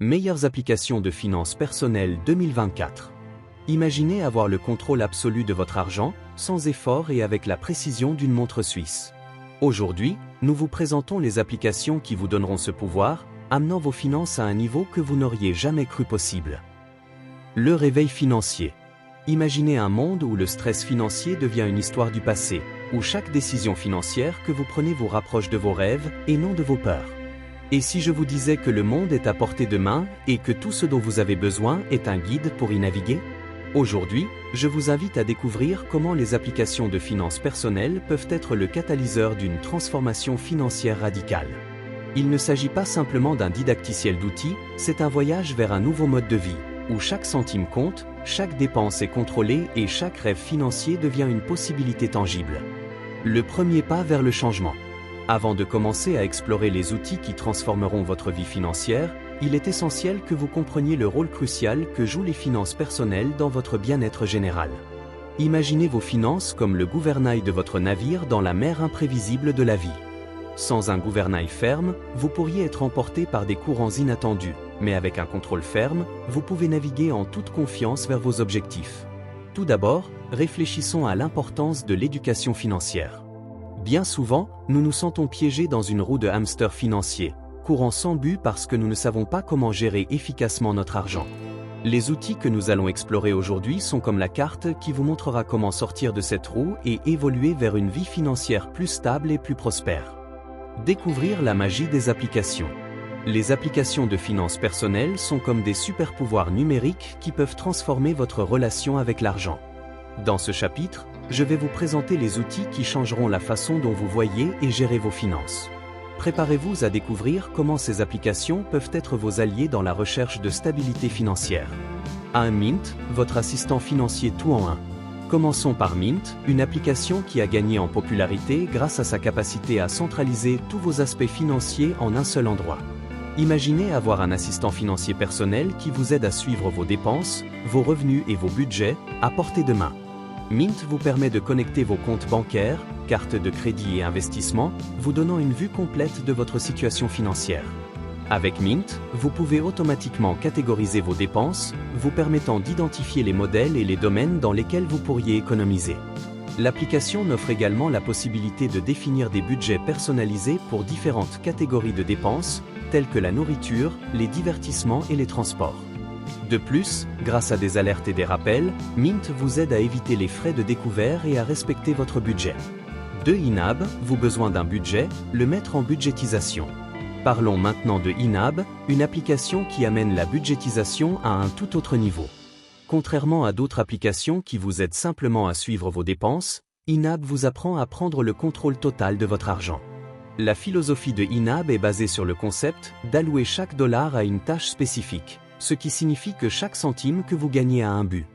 Meilleures applications de finances personnelles 2024. Imaginez avoir le contrôle absolu de votre argent, sans effort et avec la précision d'une montre suisse. Aujourd'hui, nous vous présentons les applications qui vous donneront ce pouvoir, amenant vos finances à un niveau que vous n'auriez jamais cru possible. Le réveil financier. Imaginez un monde où le stress financier devient une histoire du passé, où chaque décision financière que vous prenez vous rapproche de vos rêves et non de vos peurs. Et si je vous disais que le monde est à portée de main et que tout ce dont vous avez besoin est un guide pour y naviguer? Aujourd'hui, je vous invite à découvrir comment les applications de finances personnelles peuvent être le catalyseur d'une transformation financière radicale. Il ne s'agit pas simplement d'un didacticiel d'outils, c'est un voyage vers un nouveau mode de vie, où chaque centime compte, chaque dépense est contrôlée et chaque rêve financier devient une possibilité tangible. Le premier pas vers le changement. Avant de commencer à explorer les outils qui transformeront votre vie financière, il est essentiel que vous compreniez le rôle crucial que jouent les finances personnelles dans votre bien-être général. Imaginez vos finances comme le gouvernail de votre navire dans la mer imprévisible de la vie. Sans un gouvernail ferme, vous pourriez être emporté par des courants inattendus, mais avec un contrôle ferme, vous pouvez naviguer en toute confiance vers vos objectifs. Tout d'abord, réfléchissons à l'importance de l'éducation financière. Bien souvent, nous nous sentons piégés dans une roue de hamster financier, courant sans but parce que nous ne savons pas comment gérer efficacement notre argent. Les outils que nous allons explorer aujourd'hui sont comme la carte qui vous montrera comment sortir de cette roue et évoluer vers une vie financière plus stable et plus prospère. Découvrir la magie des applications. Les applications de finances personnelles sont comme des super-pouvoirs numériques qui peuvent transformer votre relation avec l'argent. Dans ce chapitre, je vais vous présenter les outils qui changeront la façon dont vous voyez et gérez vos finances. Préparez-vous à découvrir comment ces applications peuvent être vos alliés dans la recherche de stabilité financière. Mint, votre assistant financier tout en un. Commençons par Mint, une application qui a gagné en popularité grâce à sa capacité à centraliser tous vos aspects financiers en un seul endroit. Imaginez avoir un assistant financier personnel qui vous aide à suivre vos dépenses, vos revenus et vos budgets, à portée de main. Mint vous permet de connecter vos comptes bancaires, cartes de crédit et investissements, vous donnant une vue complète de votre situation financière. Avec Mint, vous pouvez automatiquement catégoriser vos dépenses, vous permettant d'identifier les modèles et les domaines dans lesquels vous pourriez économiser. L'application offre également la possibilité de définir des budgets personnalisés pour différentes catégories de dépenses, telles que la nourriture, les divertissements et les transports. De plus, grâce à des alertes et des rappels, Mint vous aide à éviter les frais de découvert et à respecter votre budget. De Inab, vous besoin d'un budget, le mettre en budgétisation. Parlons maintenant de Inab, une application qui amène la budgétisation à un tout autre niveau. Contrairement à d'autres applications qui vous aident simplement à suivre vos dépenses, Inab vous apprend à prendre le contrôle total de votre argent. La philosophie de Inab est basée sur le concept d'allouer chaque dollar à une tâche spécifique, ce qui signifie que chaque centime que vous gagnez a un but.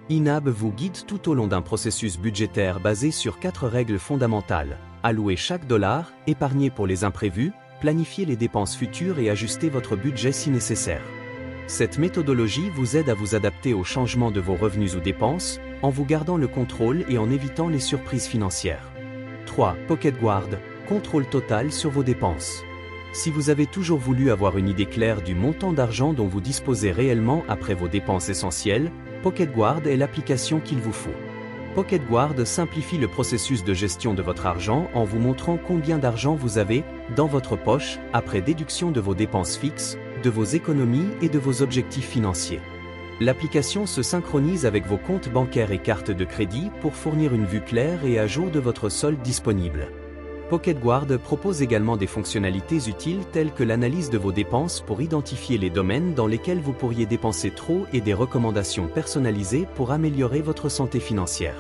Inab vous guide tout au long d'un processus budgétaire basé sur 4 règles fondamentales. Allouer chaque dollar, épargner pour les imprévus, planifier les dépenses futures et ajuster votre budget si nécessaire. Cette méthodologie vous aide à vous adapter aux changements de vos revenus ou dépenses, en vous gardant le contrôle et en évitant les surprises financières. 3. Pocket Guard, contrôle total sur vos dépenses. Si vous avez toujours voulu avoir une idée claire du montant d'argent dont vous disposez réellement après vos dépenses essentielles, Pocket Guard est l'application qu'il vous faut. Pocket Guard simplifie le processus de gestion de votre argent en vous montrant combien d'argent vous avez dans votre poche après déduction de vos dépenses fixes, de vos économies et de vos objectifs financiers. L'application se synchronise avec vos comptes bancaires et cartes de crédit pour fournir une vue claire et à jour de votre solde disponible. Pocket Guard propose également des fonctionnalités utiles telles que l'analyse de vos dépenses pour identifier les domaines dans lesquels vous pourriez dépenser trop et des recommandations personnalisées pour améliorer votre santé financière.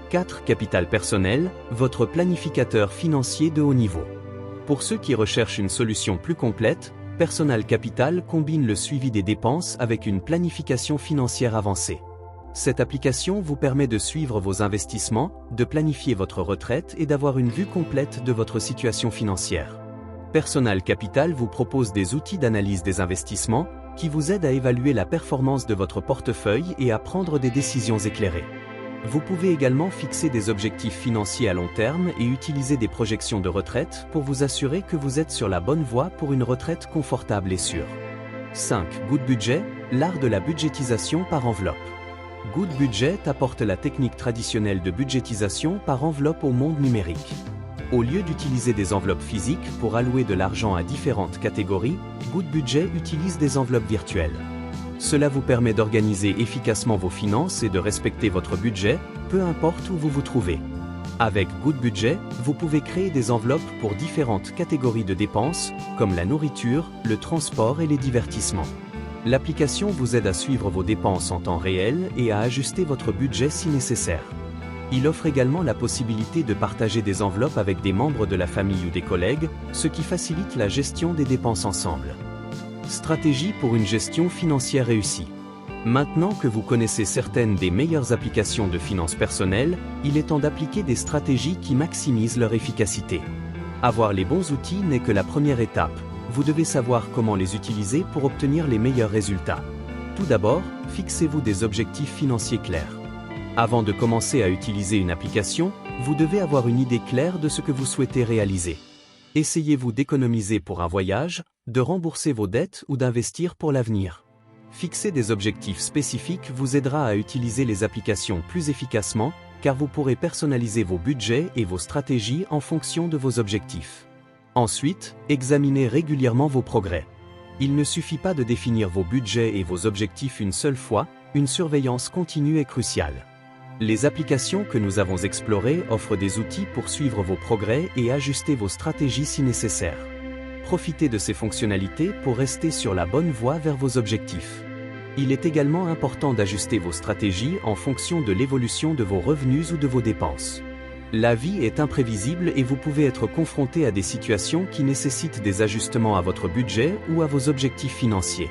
4. Capital personnel, votre planificateur financier de haut niveau. Pour ceux qui recherchent une solution plus complète, Personal Capital combine le suivi des dépenses avec une planification financière avancée. Cette application vous permet de suivre vos investissements, de planifier votre retraite et d'avoir une vue complète de votre situation financière. Personal Capital vous propose des outils d'analyse des investissements qui vous aident à évaluer la performance de votre portefeuille et à prendre des décisions éclairées. Vous pouvez également fixer des objectifs financiers à long terme et utiliser des projections de retraite pour vous assurer que vous êtes sur la bonne voie pour une retraite confortable et sûre. 5. Good Budget, l'art de la budgétisation par enveloppe. Good Budget apporte la technique traditionnelle de budgétisation par enveloppe au monde numérique. Au lieu d'utiliser des enveloppes physiques pour allouer de l'argent à différentes catégories, Good Budget utilise des enveloppes virtuelles. Cela vous permet d'organiser efficacement vos finances et de respecter votre budget, peu importe où vous vous trouvez. Avec Good Budget, vous pouvez créer des enveloppes pour différentes catégories de dépenses, comme la nourriture, le transport et les divertissements. L'application vous aide à suivre vos dépenses en temps réel et à ajuster votre budget si nécessaire. Il offre également la possibilité de partager des enveloppes avec des membres de la famille ou des collègues, ce qui facilite la gestion des dépenses ensemble. Stratégie pour une gestion financière réussie. Maintenant que vous connaissez certaines des meilleures applications de finances personnelles, il est temps d'appliquer des stratégies qui maximisent leur efficacité. Avoir les bons outils n'est que la première étape. Vous devez savoir comment les utiliser pour obtenir les meilleurs résultats. Tout d'abord, fixez-vous des objectifs financiers clairs. Avant de commencer à utiliser une application, vous devez avoir une idée claire de ce que vous souhaitez réaliser. Essayez-vous d'économiser pour un voyage, de rembourser vos dettes ou d'investir pour l'avenir. Fixer des objectifs spécifiques vous aidera à utiliser les applications plus efficacement, car vous pourrez personnaliser vos budgets et vos stratégies en fonction de vos objectifs. Ensuite, examinez régulièrement vos progrès. Il ne suffit pas de définir vos budgets et vos objectifs une seule fois, une surveillance continue est cruciale. Les applications que nous avons explorées offrent des outils pour suivre vos progrès et ajuster vos stratégies si nécessaire. Profitez de ces fonctionnalités pour rester sur la bonne voie vers vos objectifs. Il est également important d'ajuster vos stratégies en fonction de l'évolution de vos revenus ou de vos dépenses. La vie est imprévisible et vous pouvez être confronté à des situations qui nécessitent des ajustements à votre budget ou à vos objectifs financiers.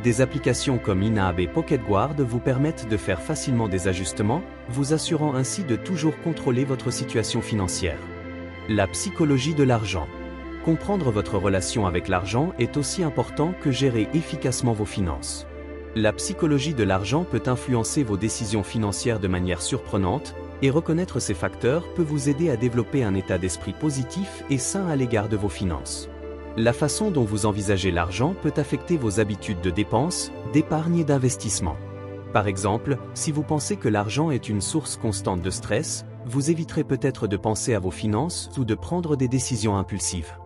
Des applications comme INAB et PocketGuard vous permettent de faire facilement des ajustements, vous assurant ainsi de toujours contrôler votre situation financière. La psychologie de l'argent. Comprendre votre relation avec l'argent est aussi important que gérer efficacement vos finances. La psychologie de l'argent peut influencer vos décisions financières de manière surprenante, et reconnaître ces facteurs peut vous aider à développer un état d'esprit positif et sain à l'égard de vos finances. La façon dont vous envisagez l'argent peut affecter vos habitudes de dépenses, d'épargne et d'investissement. Par exemple, si vous pensez que l'argent est une source constante de stress, vous éviterez peut-être de penser à vos finances ou de prendre des décisions impulsives.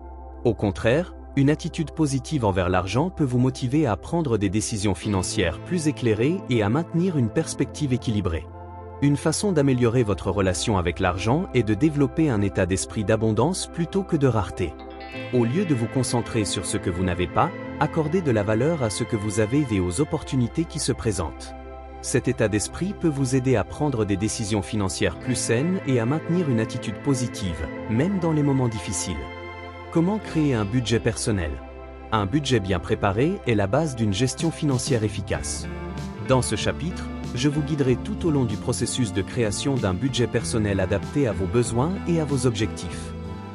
Au contraire, une attitude positive envers l'argent peut vous motiver à prendre des décisions financières plus éclairées et à maintenir une perspective équilibrée. Une façon d'améliorer votre relation avec l'argent est de développer un état d'esprit d'abondance plutôt que de rareté. Au lieu de vous concentrer sur ce que vous n'avez pas, accordez de la valeur à ce que vous avez et aux opportunités qui se présentent. Cet état d'esprit peut vous aider à prendre des décisions financières plus saines et à maintenir une attitude positive, même dans les moments difficiles. Comment créer un budget personnel? Un budget bien préparé est la base d'une gestion financière efficace. Dans ce chapitre, je vous guiderai tout au long du processus de création d'un budget personnel adapté à vos besoins et à vos objectifs.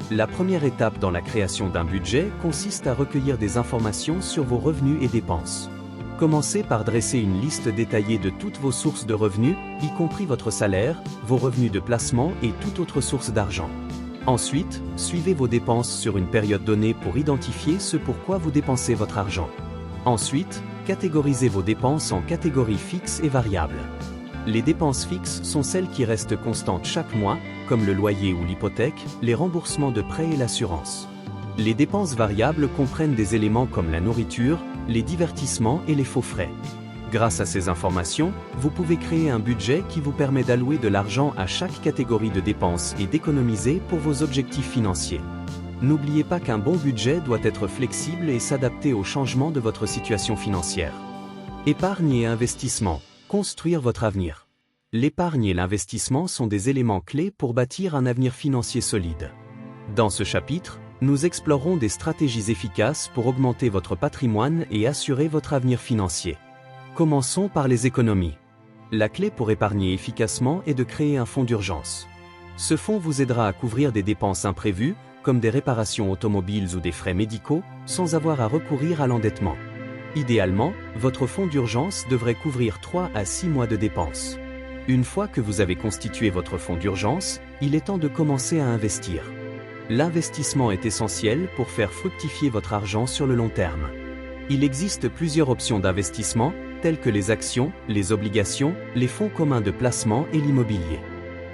La première étape dans la création d'un budget consiste à recueillir des informations sur vos revenus et dépenses. Commencez par dresser une liste détaillée de toutes vos sources de revenus, y compris votre salaire, vos revenus de placement et toute autre source d'argent. Ensuite, suivez vos dépenses sur une période donnée pour identifier ce pourquoi vous dépensez votre argent. Ensuite, catégorisez vos dépenses en catégories fixes et variables. Les dépenses fixes sont celles qui restent constantes chaque mois, comme le loyer ou l'hypothèque, les remboursements de prêts et l'assurance. Les dépenses variables comprennent des éléments comme la nourriture, les divertissements et les faux frais. Grâce à ces informations, vous pouvez créer un budget qui vous permet d'allouer de l'argent à chaque catégorie de dépenses et d'économiser pour vos objectifs financiers. N'oubliez pas qu'un bon budget doit être flexible et s'adapter aux changements de votre situation financière. Épargne et investissement. Construire votre avenir. L'épargne et l'investissement sont des éléments clés pour bâtir un avenir financier solide. Dans ce chapitre, nous explorerons des stratégies efficaces pour augmenter votre patrimoine et assurer votre avenir financier. Commençons par les économies. La clé pour épargner efficacement est de créer un fonds d'urgence. Ce fonds vous aidera à couvrir des dépenses imprévues, comme des réparations automobiles ou des frais médicaux, sans avoir à recourir à l'endettement. Idéalement, votre fonds d'urgence devrait couvrir 3 à 6 mois de dépenses. Une fois que vous avez constitué votre fonds d'urgence, il est temps de commencer à investir. L'investissement est essentiel pour faire fructifier votre argent sur le long terme. Il existe plusieurs options d'investissement, telles que les actions, les obligations, les fonds communs de placement et l'immobilier.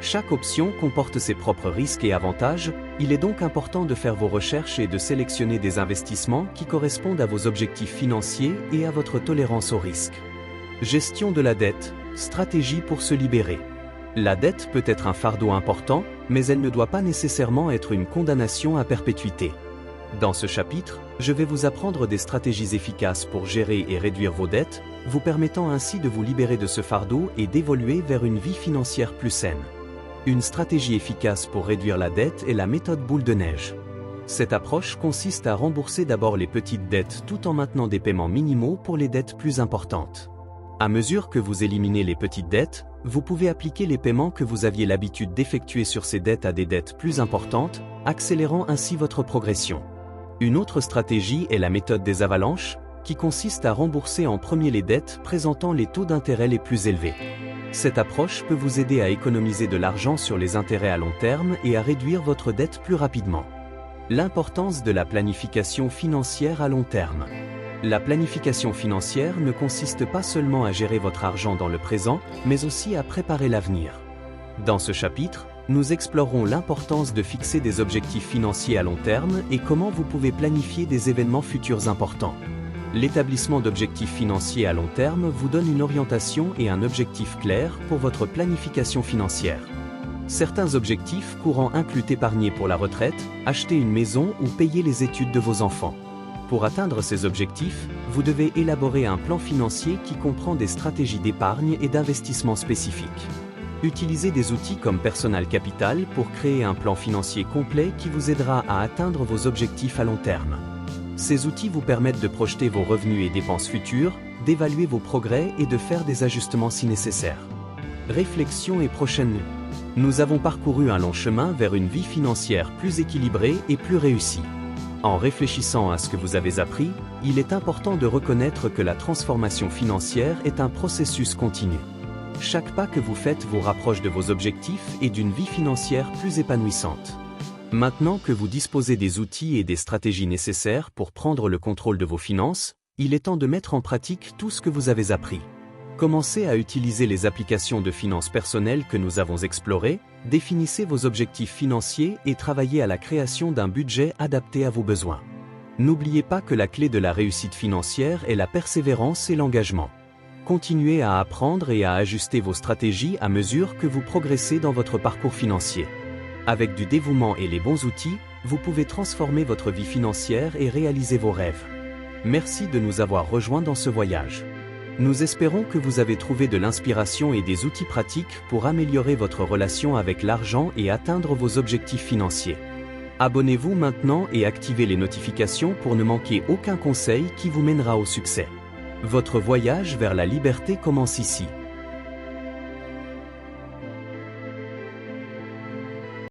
Chaque option comporte ses propres risques et avantages, il est donc important de faire vos recherches et de sélectionner des investissements qui correspondent à vos objectifs financiers et à votre tolérance au risque. Gestion de la dette, stratégie pour se libérer. La dette peut être un fardeau important, mais elle ne doit pas nécessairement être une condamnation à perpétuité. Dans ce chapitre, je vais vous apprendre des stratégies efficaces pour gérer et réduire vos dettes, vous permettant ainsi de vous libérer de ce fardeau et d'évoluer vers une vie financière plus saine. Une stratégie efficace pour réduire la dette est la méthode boule de neige. Cette approche consiste à rembourser d'abord les petites dettes tout en maintenant des paiements minimaux pour les dettes plus importantes. À mesure que vous éliminez les petites dettes, vous pouvez appliquer les paiements que vous aviez l'habitude d'effectuer sur ces dettes à des dettes plus importantes, accélérant ainsi votre progression. Une autre stratégie est la méthode des avalanches, qui consiste à rembourser en premier les dettes présentant les taux d'intérêt les plus élevés. Cette approche peut vous aider à économiser de l'argent sur les intérêts à long terme et à réduire votre dette plus rapidement. L'importance de la planification financière à long terme. La planification financière ne consiste pas seulement à gérer votre argent dans le présent, mais aussi à préparer l'avenir. Dans ce chapitre, nous explorerons l'importance de fixer des objectifs financiers à long terme et comment vous pouvez planifier des événements futurs importants. L'établissement d'objectifs financiers à long terme vous donne une orientation et un objectif clair pour votre planification financière. Certains objectifs courants incluent épargner pour la retraite, acheter une maison ou payer les études de vos enfants. Pour atteindre ces objectifs, vous devez élaborer un plan financier qui comprend des stratégies d'épargne et d'investissement spécifiques. Utilisez des outils comme Personal Capital pour créer un plan financier complet qui vous aidera à atteindre vos objectifs à long terme. Ces outils vous permettent de projeter vos revenus et dépenses futures, d'évaluer vos progrès et de faire des ajustements si nécessaire. Réflexion et prochaine. Nous avons parcouru un long chemin vers une vie financière plus équilibrée et plus réussie. En réfléchissant à ce que vous avez appris, il est important de reconnaître que la transformation financière est un processus continu. Chaque pas que vous faites vous rapproche de vos objectifs et d'une vie financière plus épanouissante. Maintenant que vous disposez des outils et des stratégies nécessaires pour prendre le contrôle de vos finances, il est temps de mettre en pratique tout ce que vous avez appris. Commencez à utiliser les applications de finances personnelles que nous avons explorées, définissez vos objectifs financiers et travaillez à la création d'un budget adapté à vos besoins. N'oubliez pas que la clé de la réussite financière est la persévérance et l'engagement. Continuez à apprendre et à ajuster vos stratégies à mesure que vous progressez dans votre parcours financier. Avec du dévouement et les bons outils, vous pouvez transformer votre vie financière et réaliser vos rêves. Merci de nous avoir rejoints dans ce voyage. Nous espérons que vous avez trouvé de l'inspiration et des outils pratiques pour améliorer votre relation avec l'argent et atteindre vos objectifs financiers. Abonnez-vous maintenant et activez les notifications pour ne manquer aucun conseil qui vous mènera au succès. Votre voyage vers la liberté commence ici.